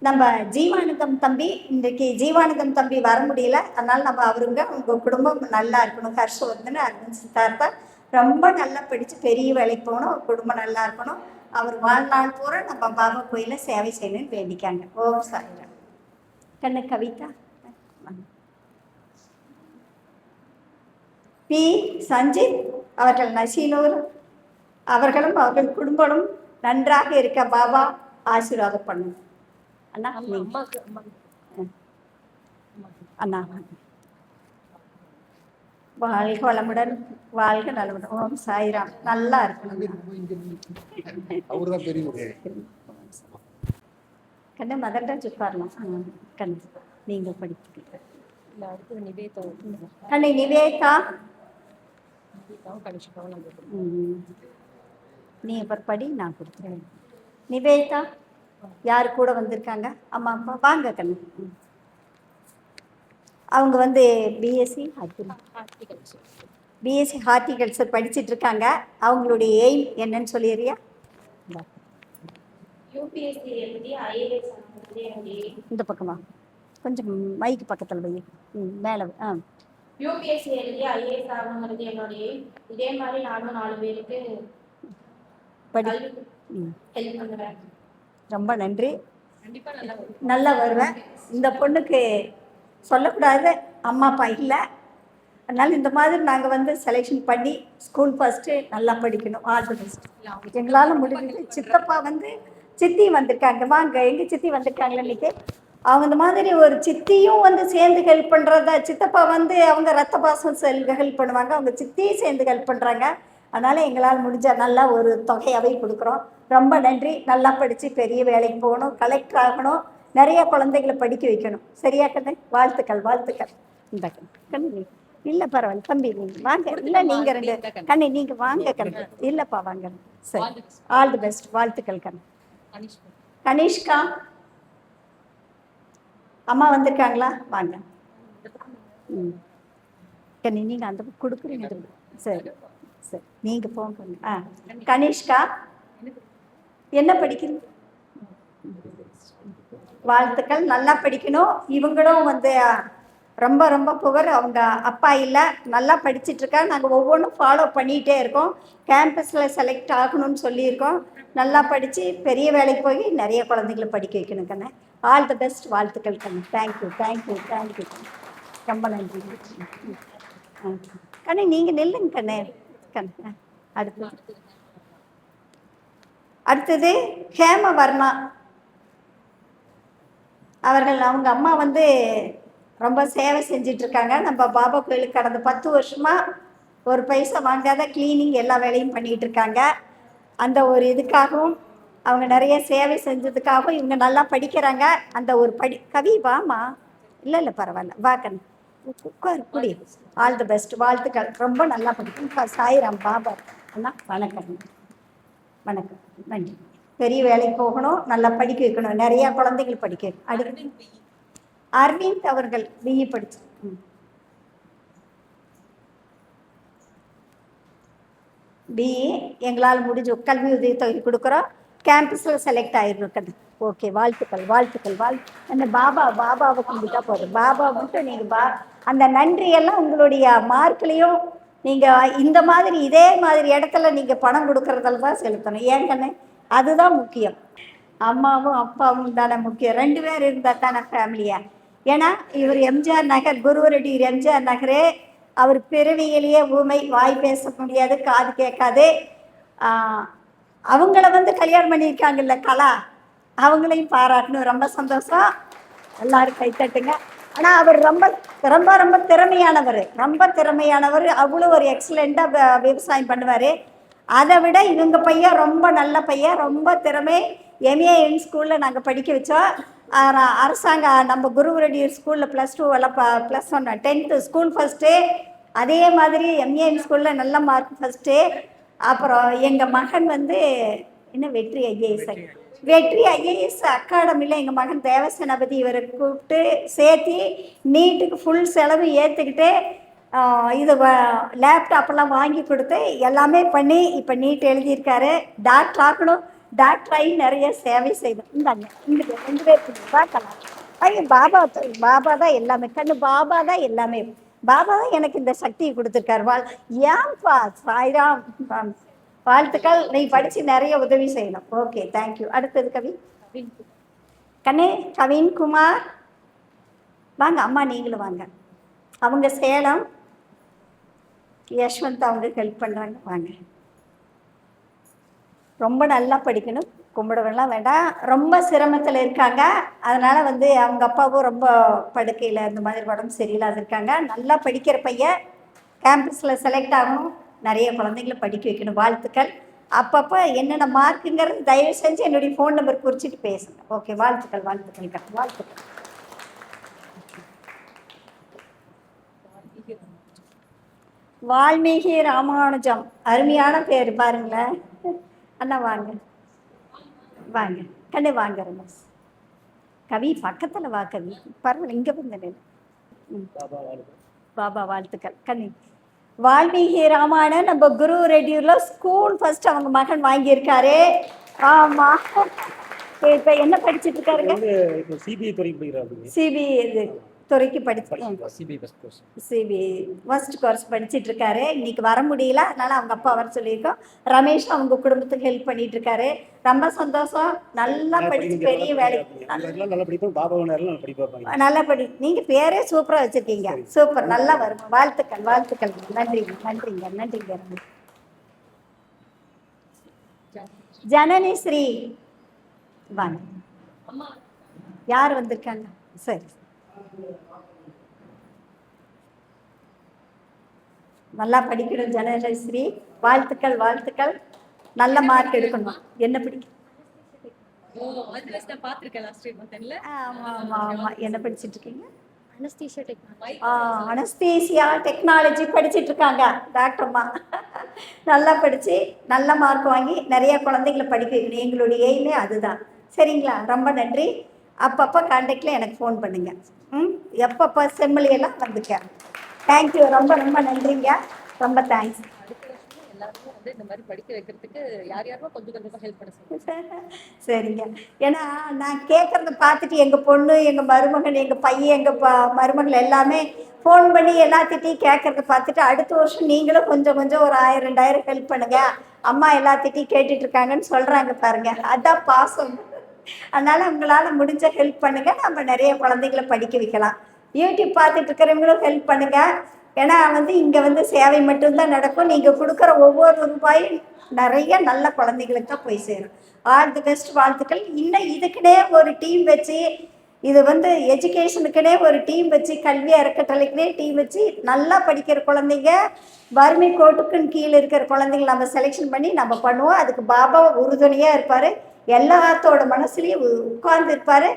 நம்ம ஜீவானந்தம் தம்பி இன்றைக்கு ஜீவானந்தம் தம்பி வர முடியல, அதனால நம்ம அவருங்க உங்கள் குடும்பம் நல்லா இருக்கணும். ஹர்ஷவர்தன் அரவிந்த் சித்தார்த்தா ரொம்ப நல்லா படித்து பெரிய வேலைக்கு போகணும், அவர் குடும்பம் நல்லா இருக்கணும். அவர் வாழ்நாள் பூரா நம்ம பாபா கோயில சேவை செய்யணும்னு வேண்டிக்காங்க. ஓம் சாய்ராம். கண்ணு கவிதா பி சஞ்சித் அவர்கள் நசீனூர் அவர்களும் அவர்கள் குடும்பமும் நன்றாக இருக்க பாபா ஆசீர்வாதம் பண்ணும். அண்ணா அண்ணா வாழ்க வளமுடன், வாழ்க நலமுடன். ஓம் சாய்ராம். நல்லா இருக்கணும். கண்ணு மதன்ராஜ் உட்காரலாம். கண்ணு நீங்க படிக்கிறீங்க. கண்ணு நிவேதா நீ அப்புறம் படி, நான் கொடுத்துறேன். நிவேதா யாரு கூட வந்திருக்காங்க? அம்மா அப்பா வாங்க கண்ணு. அவங்க வந்து பிஎஸ்சி ஹார்டிகல்ச்சர் படிச்சுட்டு இருக்காங்க. அவங்களுடைய எய்ம் என்னன்னு சொல்லிடுறியா? இந்த பக்கமா கொஞ்சம் மைக்கு பக்கத்தில் வை, மேலே. யூபிஎஸ்சி எழுதி ஐஏஎஸ் ஆகணுங்கிறது என்னுடைய. இதே மாதிரி நானும் 4 பேருக்கு ஹெல்ப் பண்ணுவேன். ரொம்ப நன்றி. நல்லா வருவேன். இந்த பொண்ணுக்கு சொல்லக்கூடாது, அம்மா அப்பா இல்லை, அதனால் இந்த மாதிரி நாங்கள் வந்து செலெக்ஷன் பண்ணி ஸ்கூல் ஃபஸ்ட்டு நல்லா படிக்கணும். All the best. எங்களால் முடிஞ்சது. சித்தப்பா வந்து சித்தி வந்திருக்காங்க. வாங்க, எங்கள் சித்தி வந்திருக்காங்களே இன்றைக்கி. அவங்க இந்த மாதிரி ஒரு சித்தியும் வந்து சேர்ந்து ஹெல்ப் பண்ணுறத, சித்தப்பா வந்து அவங்க ரத்த பாசம் ஹெல்ப் பண்ணுவாங்க, அவங்க சித்தியும் சேர்ந்து ஹெல்ப் பண்ணுறாங்க. அதனால் எங்களால் முடிஞ்ச நல்லா ஒரு தொகையாகவே கொடுக்குறோம். ரொம்ப நன்றி. நல்லா படித்து பெரிய வேலைக்கு போகணும், கலெக்டர் ஆகணும், நிறைய குழந்தைகளை படிக்க வைக்கணும். சரியா கண்ணு? வாழ்த்துக்கள் வாழ்த்துக்கள். இந்த கண்ணு இல்லை பரவாயில்ல தம்பி, நீங்கள் வாங்க. இல்லை நீங்கள் 2 கண்ணு நீங்கள் வாங்க கண்ணு. இல்லைப்பா வாங்க. சரி, ஆல் தி பெஸ்ட். வாழ்த்துக்கள் கண்ணு. கனிஷ்கா அம்மா வந்திருக்காங்களா? வாங்க. கண்ணு நீங்கள் அந்த கொடுக்குறீங்க. சரி சரி, நீங்கள் போங்க. கனிஷ்கா என்ன படிக்கிறீங்க? வாழ்த்துக்கள். நல்லா படிக்கணும். இவங்களும் வந்து ரொம்ப ரொம்ப புகழ். அவங்க அப்பா இல்லை, நல்லா படிச்சுட்ருக்கா. நாங்கள் ஒவ்வொன்றும் ஃபாலோ பண்ணிகிட்டே இருக்கோம். கேம்பஸில் செலக்ட் ஆகணும்னு சொல்லியிருக்கோம். நல்லா படித்து பெரிய வேலைக்கு போய் நிறைய குழந்தைகளை படிக்க வைக்கணும் கண்ணு. All the best. வாழ்த்துக்கள் கண்ணு. Thank you thank you thank you. ரொம்ப நன்றி கண்ணு. நீங்கள் நெல்லுங்க கண்ணு. கண்ணு அடுத்தது ஹேமவர்ணா அவர்கள். அவங்க அம்மா வந்து ரொம்ப சேவை செஞ்சிட்ருக்காங்க. நம்ம பாபா கோயிலுக்கு கடந்த 10 வருஷமாக ஒரு பைசா வாங்காத கிளீனிங் எல்லா வேலையும் பண்ணிகிட்டு இருக்காங்க. அந்த ஒரு இதுக்காகவும் அவங்க நிறைய சேவை செஞ்சதுக்காகவும் இவங்க நல்லா படிக்கிறாங்க. அந்த ஒரு கவி வாமா. இல்லை பரவாயில்ல, வா கண்ணு உட்கார் குடி. All the best. வாழ்த்துக்கள். ரொம்ப நல்லா படிக்கும். சாய்ராம். பாபா அண்ணா வணக்கம். வணக்கம். நன்றி. பெரிய வேலைக்கு போகணும், நல்லா படிக்க வைக்கணும், நிறையா குழந்தைகள் படிக்க. அடுத்து அரவிந்த் அவர்கள் பிஇ படிச்சு பிஇ எங்களால் முடிஞ்ச கல்வி உதவித்தொகை கொடுக்குறோம். கேம்பஸில் செலக்ட் ஆகிருக்கது. ஓகே, வாழ்த்துக்கள் வாழ்த்துக்கள். அந்த பாபாவை கும்பிட்டா போதும். பாபா மட்டும் நீங்கள் அந்த நன்றியெல்லாம் உங்களுடைய மார்க்லேயும் நீங்கள் இந்த மாதிரி இதே மாதிரி இடத்துல நீங்கள் பணம் கொடுக்குறதில் தான் செலுத்தணும். ஏங்கன்னு அதுதான் முக்கியம். அம்மாவும் அப்பாவும் தானே முக்கியம். 2 பேர் இருந்தால் தானே ஃபேமிலியா. ஏன்னா இவர் எம்ஜிஆர் நகர், குருவரெட்டி எம்ஜிஆர் நகரே. அவர் பிறவியிலேயே ஊமை, வாய் பேச முடியாது, காது கேட்காது. அவங்கள வந்து கல்யாணம் பண்ணியிருக்காங்கல்ல கலா, அவங்களையும் பாராட்டணும். ரொம்ப சந்தோஷம். எல்லாரும் கைத்தட்டுங்க. ஆனால் அவர் ரொம்ப ரொம்ப ரொம்ப திறமையானவர். அவ்வளோ ஒரு எக்ஸலண்ட்டாக விவசாயம் பண்ணுவார். அதை விட இவங்க பையன் ரொம்ப நல்ல பையன், ரொம்ப திறமை. எம்ஏஎன் ஸ்கூலில் நாங்கள் படிக்க வச்சோம். அரசாங்க நம்ம குருவரெட்டி ஸ்கூலில் +2 எல்லாம் +1 10th ஸ்கூல் ஃபஸ்ட்டு. அதே மாதிரி எம்ஏஎன் ஸ்கூலில் நல்ல மார்க் ஃபஸ்ட்டு. அப்புறம் எங்கள் மகன் வந்து என்ன வெற்றி ஐஏஎஸ் அகாடமியில் எங்கள் மகன் தேவசேனாபதி இவரை கூப்பிட்டு சேர்த்தி நீட்டுக்கு ஃபுல் செலவு ஏற்றுக்கிட்டு இது லேப்டாப்பெல்லாம் வாங்கி கொடுத்து எல்லாமே பண்ணி இப்போ நீட் எழுதியிருக்காரு. டாக்டர் ஆகணும். டாக்டராகி நிறைய சேவை செய்தோம். இந்தாங்க இங்கே 2 பேருக்கு பார்க்கலாம். ஐயோ பாபா தான் எல்லாமே, கண்ணு பாபா தான் எல்லாமே. பாபா தான் எனக்கு இந்த சக்தியை கொடுத்துருக்காரு. ஏன்பா சாய்ராம் வாழ்த்துக்கள். நீ படித்து நிறைய உதவி செய்யணும். Okay, thank you. அடுத்தது கண்ணே கவின்குமார் வாங்க. அம்மா நீங்களும் வாங்க. அவங்க சேலம், யஷ்வந்த் அவங்க ஹெல்ப் பண்ணுறாங்க. வாங்க. ரொம்ப நல்லா படிக்கணும், கும்பிடவெல்லாம் வேண்டாம். ரொம்ப சிரமத்தில் இருக்காங்க. அதனால் அவங்க அப்பாவும் ரொம்ப படுக்கையில் இந்த மாதிரி உடம்பு சரியில்லாத இருக்காங்க. நல்லா படிக்கிற பையன், கேம்பஸில் செலக்ட் ஆகணும், நிறைய குழந்தைங்களை படிக்க வைக்கணும். வாழ்த்துக்கள். அப்பப்போ என்னென்ன மார்க்குங்கிறது தயவு செஞ்சு என்னுடைய ஃபோன் நம்பர் குறிச்சிட்டு பேசுங்க. ஓகே, வாழ்த்துக்கள் வாழ்த்துக்கள் வாழ்த்துக்கள். வால்மீகி ராமானுஜம், அருமையான பேர் பாருங்களேன். அண்ணா வாங்க வாங்க கண்ணு வாங்க. ரமேஷ் கவி பக்கத்தில் வா கவி, பரவாயில்ல இங்கே வந்து. பாபா வாழ்த்துக்கள். கண்ணு வால்மீகி ராமாயணம் நம்ம குரு ரெடியூரில் ஸ்கூல் ஃபர்ஸ்ட் அவங்க மகன் வாங்கியிருக்காரு. ஆமாம். இப்போ என்ன படிச்சுட்டு இருக்காருங்க? சிபிஐ இது துறைக்கு சிபிஐ ஃபர்ஸ்ட் கோர்ஸ் படிச்சுட்டு இருக்காரு. இன்னைக்கு வர முடியல, அதனால அவங்க அப்பா வர சொல்லியிருக்கோம். ரமேஷ் அவங்க குடும்பத்துக்கு ஹெல்ப் பண்ணிட்டு இருக்காரு. ரொம்ப சந்தோஷம். நல்லா படிச்சு பெரிய வேலைக்கு நல்லா படி. நீங்க பேரே சூப்பரா வச்சிருக்கீங்க. சூப்பர், நல்லா வரும். வாழ்த்துக்கள் வாழ்த்துக்கள். நன்றிங்க நன்றிங்க நன்றிங்க. ஜனனி ஸ்ரீ வாங்க. யார் வந்திருக்காங்க? சரி, நல்லா படிக்கணும் ஜனஸ்ரீ. வாழ்த்துக்கள் வாழ்த்துக்கள். நல்ல மார்க் எடுக்கணும். என்ன படிக்க? என்ன படிச்சுட்டு இருக்கீங்க? அனஸ்தீசியா டெக்னாலஜி படிச்சுட்டு இருக்காங்க டாக்டர்மா. நல்லா படிச்சு நல்ல மார்க் வாங்கி நிறைய குழந்தைங்களை படிக்க வைக்கணும். எங்களுடைய எய்மே அதுதான். சரிங்களா? ரொம்ப நன்றி. அப்பப்போ கான்டாக்டில் எனக்கு ஃபோன் பண்ணுங்க. எப்பப்போ செம்மொழியெல்லாம் வந்துக்கேன். தேங்க்யூ. ரொம்ப ரொம்ப நன்றிங்க. ரொம்ப தேங்க்ஸ். இந்த மாதிரி படிக்க வைக்கிறதுக்கு யாரும் கொஞ்சம் ஹெல்ப் பண்ண சரிங்க. ஏன்னா நான் கேட்குறத பார்த்துட்டு எங்கள் பொண்ணு, எங்கள் மருமகன், எங்கள் பையன், எங்கள் மருமகள் எல்லாமே ஃபோன் பண்ணி எல்லாத்திட்டையும் கேட்குறத பார்த்துட்டு அடுத்த வருஷம் நீங்களும் கொஞ்சம் ஒரு 1000-2000 ஹெல்ப் பண்ணுங்க, அம்மா எல்லாத்திட்டையும் கேட்டுட்டு இருக்காங்கன்னு சொல்கிறாங்க பாருங்க. அதான் பாசம். அதனால் உங்களால் முடிஞ்ச ஹெல்ப் பண்ணுங்கள். நம்ம நிறைய குழந்தைங்களை படிக்க வைக்கலாம். யூடியூப் பார்த்துட்டு இருக்கிறவங்களும் ஹெல்ப் பண்ணுங்கள். ஏன்னா இங்கே சேவை மட்டும்தான் நடக்கும். நீங்கள் கொடுக்குற ஒவ்வொரு ரூபாயும் நிறைய நல்ல குழந்தைங்களுக்கு தான் போய் சேரும். All the best. வாழ்த்துக்கள். இன்னும் இதுக்குன்னே ஒரு டீம் வச்சு, இது எஜுகேஷனுக்குனே ஒரு டீம் வச்சு, கல்வி அறக்கட்டளைக்குனே டீம் வச்சு நல்லா படிக்கிற குழந்தைங்க, வறுமை கோட்டுக்குன்னு கீழே இருக்கிற குழந்தைங்க நம்ம செலெக்ஷன் பண்ணி நம்ம பண்ணுவோம். அதுக்கு பாபா உறுதுணையாக இருப்பார். எல்லாத்தோட மனசுலேயும் உட்கார்ந்து இருப்பார்.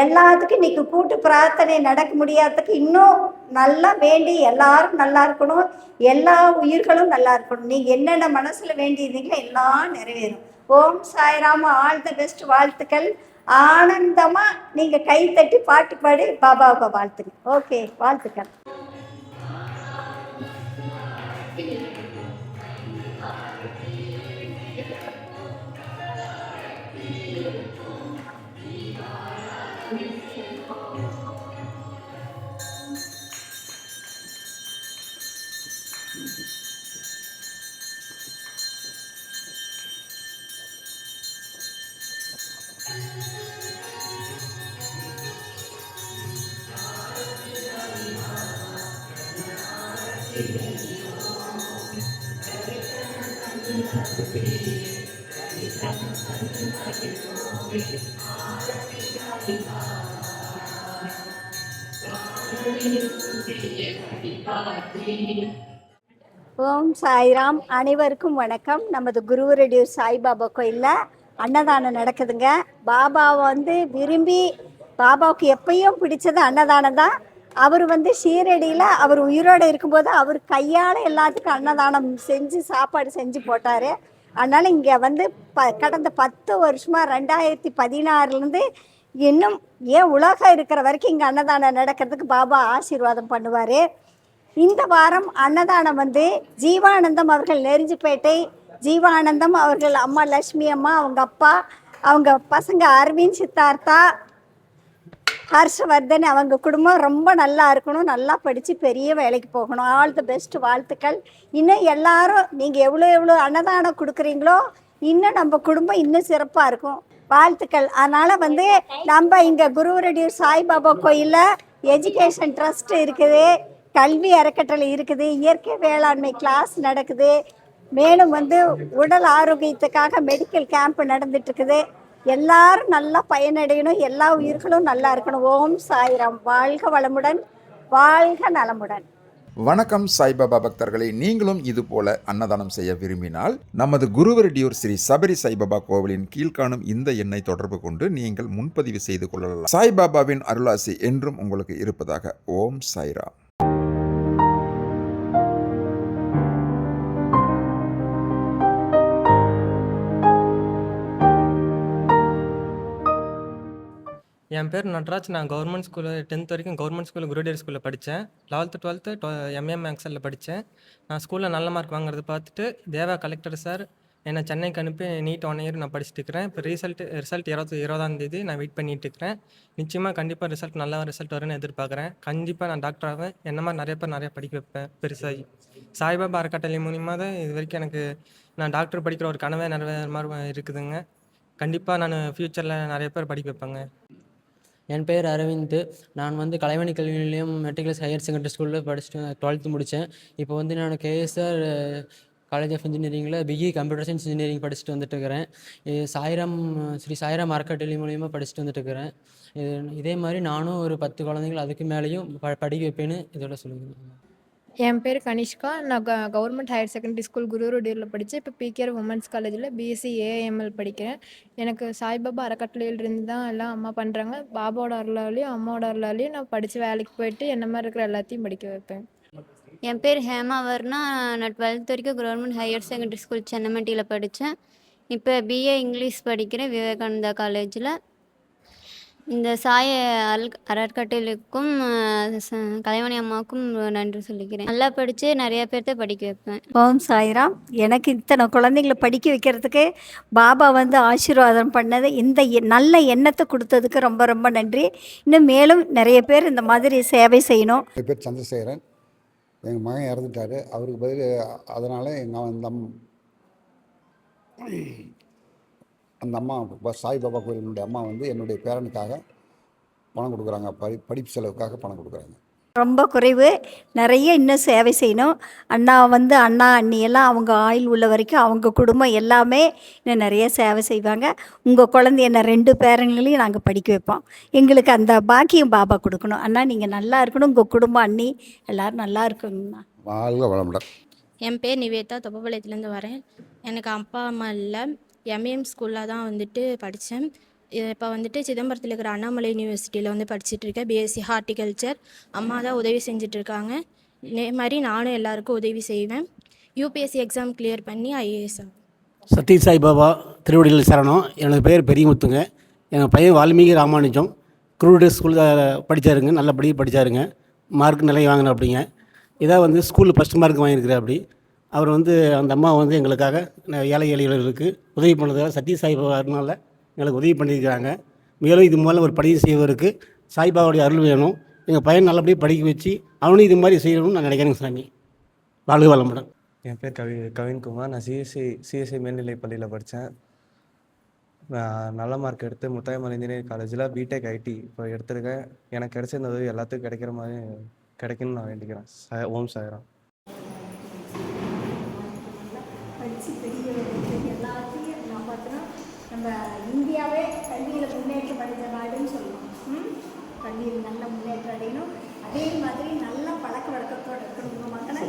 எல்லாத்துக்கும் இன்றைக்கி கூட்டு பிரார்த்தனை நடக்க முடியாததுக்கு இன்னும் நல்லா வேண்டி எல்லாரும் நல்லா இருக்கணும், எல்லா உயிர்களும் நல்லா இருக்கணும். நீங்கள் என்னென்ன மனசில் வேண்டியிருந்தீங்களோ எல்லாம் நிறைவேறும். ஓம் சாய்ராம. All the best. வாழ்த்துக்கள். ஆனந்தமாக நீங்கள் கைத்தட்டி பாட்டு பாடி பாபாவை வாழ்த்துங்க. ஓகே, வாழ்த்துக்கள். ஓம் சாய்ராம். அனைவருக்கும் வணக்கம். நமது குரு ரெடியூர் சாய்பாபா கோயிலில் அன்னதானம் நடக்குதுங்க. பாபாவை விரும்பி, பாபாவுக்கு எப்பயும் பிடிச்சது அன்னதானம் தான். அவர் ஷீரடியில் அவர் உயிரோடு இருக்கும்போது அவர் கையால் எல்லாத்துக்கும் அன்னதானம் செஞ்சு சாப்பாடு செஞ்சு போட்டார். அதனால் இங்கே கடந்த 10 வருஷமாக 2016 இன்னும் ஏன் உலகம் இருக்கிற வரைக்கும் இங்கே அன்னதானம் நடக்கிறதுக்கு பாபா ஆசீர்வாதம் பண்ணுவார். இந்த வாரம் அன்னதானம் ஜீவானந்தம் அவர்கள் நெருஞ்சிப்பேட்டை ஜீவானந்தம் அவர்கள் அம்மா லட்சுமி அம்மா, அவங்க அப்பா, அவங்க பசங்க அரவிந்த், சித்தார்த்தா, ஹர்ஷவர்தன், அவங்க குடும்பம் ரொம்ப நல்லா இருக்கணும், நல்லா படித்து பெரிய வேலைக்கு போகணும். ஆல் தி பெஸ்ட், வாழ்த்துக்கள். இன்னும் எல்லாரும் நீங்கள் எவ்வளோ அன்னதானம் கொடுக்குறீங்களோ இன்னும் நம்ம குடும்பம் இன்னும் சிறப்பாக இருக்கும். வாழ்த்துக்கள். அதனால் நம்ம இங்கே குருவரடியூர் சாய்பாபா கோயிலில் எஜுகேஷன் ட்ரஸ்ட் இருக்குது, கல்வி அறக்கட்டளை இருக்குது, இயற்கை வேளாண்மை கிளாஸ் நடக்குது, மேலும் உடல் ஆரோக்கியத்துக்காக மெடிக்கல் கேம்ப் நடந்துட்டுருக்குது. எல்லாரும் நல்லா பயனடையணும், எல்லா உயிர்களும் நல்லா இருக்கணும். ஓம் சாய்ராம். வாழ்க வளமுடன், வாழ்க நலமுடன். வணக்கம் சாய்பாபா பக்தர்களே, நீங்களும் இது போல அன்னதானம் செய்ய விரும்பினால் நமது குருவரடியூர் ஸ்ரீ சபரி சாய்பாபா கோவிலின் கீழ்காணும் இந்த எண்ணை தொடர்பு கொண்டு நீங்கள் முன்பதிவு செய்து கொள்ளலாம். சாய்பாபாவின் அருளாசி என்றும் உங்களுக்கு இருப்பதாக. ஓம் சாய்ராம். என் பேர் நட்ராஜ். நான் கவர்மெண்ட் ஸ்கூலில் 10th வரைக்கும் கவர்மெண்ட் ஸ்கூலில் குருடேர் ஸ்கூலில் படித்தேன். 11th 12th எம்ஏ மேக்ஸில் படித்தேன். நான் ஸ்கூலில் நல்ல மார்க் வாங்குறது பார்த்துட்டு தேவா கலெக்டர் சார் என்னை சென்னைக்கு அனுப்பி நீட் 1 இயர் நான் படிச்சுட்டு இருக்கிறேன். இப்போ ரிசல்ட் 20ஆம் தேதி நான் வெயிட் பண்ணிட்டு இருக்கிறேன். நிச்சயமாக கண்டிப்பாக நல்ல ரிசல்ட் வரும்னு எதிர்பார்க்குறேன். கண்டிப்பாக நான் டாக்டர் ஆவேன். என்ன மாதிரி நிறைய பேர் நிறைய படிக்க வைப்பேன் பெருசாகி. சாய்பாபா அறக்கட்டளை மூலிமா தான் இது வரைக்கும் எனக்கு நான் டாக்டர் படிக்கிற ஒரு கனவே நிறைவேற மாதிரி இருக்குதுங்க. கண்டிப்பாக நான் ஃப்யூச்சரில் நிறைய பேர் படிக்க வைப்பேங்க. என் பேர் அரவிந்த். நான் கலைவாணி கல்வி நிலையம் மெட்ரிகுலர் ஹையர் செகண்டரி ஸ்கூலில் படிச்சுட்டு 12th முடித்தேன். இப்போ நான் கேஎஸ்ஆர் காலேஜ் ஆஃப் இன்ஜினியரிங்கில் பிஇ கம்ப்யூட்டர் சயின்ஸ் இன்ஜினியரிங் படிச்சுட்டு வந்துட்டுருக்கிறேன். ஸ்ரீ சாய்ராம் அறக்கட்டளை மூலிமா படிச்சுட்டு வந்துட்டுருக்கிறேன். இதே மாதிரி நானும் ஒரு 10 குழந்தைகள் அதுக்கு மேலேயும் படிக்க வைப்பேன்னு இதோட சொல்லுங்கள். என் பேர் கனிஷ்கா. நான் கவர்மெண்ட் ஹையர் செகண்டரி ஸ்கூல் குருவரடியூரில் படித்தேன். இப்போ பிகேஆர் உமன்ஸ் காலேஜில் பிஎஸ்சி ஏஎம்எல் படிக்கிறேன். எனக்கு சாய்பாபா அறக்கட்டளையிலிருந்து தான் எல்லாம் அம்மா பண்ணுறாங்க. பாபாவோட அருளாலையும் அம்மாவோட அருளாலையும் நான் படித்து வேலைக்கு போயிட்டு என்ன மாதிரி இருக்கிற எல்லாத்தையும் படிக்க வைப்பேன். என் பேர் ஹேமா வர்ணா. நான் 12th வரைக்கும் கவர்மெண்ட் ஹையர் செகண்டரி ஸ்கூல் சென்னமட்டியில் படித்தேன். இப்போ பிஏ இங்கிலீஷ் படிக்கிறேன் விவேகானந்தா காலேஜில். இந்த சாய அறக்கட்டளைக்கும் கலைவாணி அம்மாவுக்கும் நன்றி சொல்லிக்கிறேன். நல்லா படித்து நிறைய பேர்த்த படிக்க வைப்பேன். ஓம் சாய்ராம். எனக்கு இத்தனை குழந்தைங்களை படிக்க வைக்கிறதுக்கு பாபா ஆசீர்வாதம் பண்ணது, இந்த நல்ல எண்ணத்தை கொடுத்ததுக்கு ரொம்ப ரொம்ப நன்றி. இன்னும் மேலும் நிறைய பேர் இந்த மாதிரி சேவை செய்யணும். என் பேர் சந்திரசேகரன். எங்கள் மகன் இறந்துட்டார். அவருக்கு பதில் அதனால் அந்த அம்மா சாய்பாபா கோயிலினுடைய அம்மா என்னுடைய பேரனுக்காக பணம் கொடுக்குறாங்க, படிப்பு செலவுக்காக பணம் கொடுக்குறாங்க. ரொம்ப குறைவு, நிறைய இன்னும் சேவை செய்யணும். அண்ணா அண்ணா அண்ணியெல்லாம் அவங்க ஆயுள் உள்ள வரைக்கும் அவங்க குடும்பம் எல்லாமே இன்னும் நிறைய சேவை செய்வாங்க. உங்கள் குழந்தைய 2 பேரங்களையும் நாங்கள் படிக்க வைப்போம். எங்களுக்கு அந்த பாக்கியம் பாபா கொடுக்கணும். அண்ணா நீங்கள் நல்லா இருக்கணும், உங்கள் குடும்பம் அண்ணி எல்லோரும் நல்லா இருக்குங்கண்ணா. வாழ்க வளமுடன். என் பேர் நிவேதா. தொப்பப்பாளையத்துலேருந்து வரேன். எனக்கு அப்பா அம்மா இல்லை. எம்ஏஎம் ஸ்கூலில் தான் படித்தேன். இப்போ சிதம்பரத்தில் இருக்கிற அண்ணாமலை யூனிவர்சிட்டியில் படிச்சுட்டு இருக்கேன். BSc horticulture. அம்மா தான் உதவி செஞ்சிட்ருக்காங்க. இதே மாதிரி நானும் எல்லாருக்கும் உதவி செய்வேன். யூபிஎஸ்சி எக்ஸாம் கிளியர் பண்ணி ஐஏஎஸ் ஆகும். சத்ய சாய்பாபா திருவடியில் சரணம். எனது பேர் பெரியமுத்துங்க. எங்கள் பையன் வால்மீகி ராமானுஜம் குருடேர் ஸ்கூலில் படித்தாருங்க. நல்லபடி படித்தாருங்க. மார்க் நிறைய வாங்கின அப்படிங்க. இதாக ஸ்கூலில் ஃபஸ்ட் மார்க் வாங்கியிருக்கிறார். அப்படி அவர் அந்த அம்மா எங்களுக்காக ஏழை எளியவர்களுக்கு உதவி பண்ணதால் சத்ய சாய்பாபானால எங்களுக்கு உதவி பண்ணியிருக்கிறாங்க. மேலும் இது மூலம் ஒரு பணியை செய்வதற்கு சாய்பாபாவுடைய அருள் வேணும். எங்கள் பையன் நல்லபடியாக படிக்க வச்சு அவனும் இது மாதிரி செய்யணும்னு நான் நினைக்கிறேங்க சாமி. வாழ்க வளமுடன். என் பேர் கவின்குமார். நான் சிஎஸ்ஐ மேல்நிலைப் பள்ளியில் படித்தேன். நான் நல்ல மார்க் எடுத்து முத்தாயம்மாள் இன்ஜினியரிங் காலேஜில் பிடெக் ஐடி இப்போ எடுத்திருக்கேன். எனக்கு கிடைச்ச இந்த உதவி எல்லாத்துக்கும் கிடைக்கிற மாதிரி கிடைக்குன்னு நான் வேண்டிக்கிறேன். ஓம் சாய்ராம். நம்ம இந்தியாவே கல்வியில் முன்னேற்றம் அடைந்த நாடுன்னு சொல்லணும். கல்வியில் நல்ல முன்னேற்றம் அடையணும். அதே மாதிரி நல்ல பழக்க வழக்கத்தோடு இருக்கணும். உங்கள் மகனை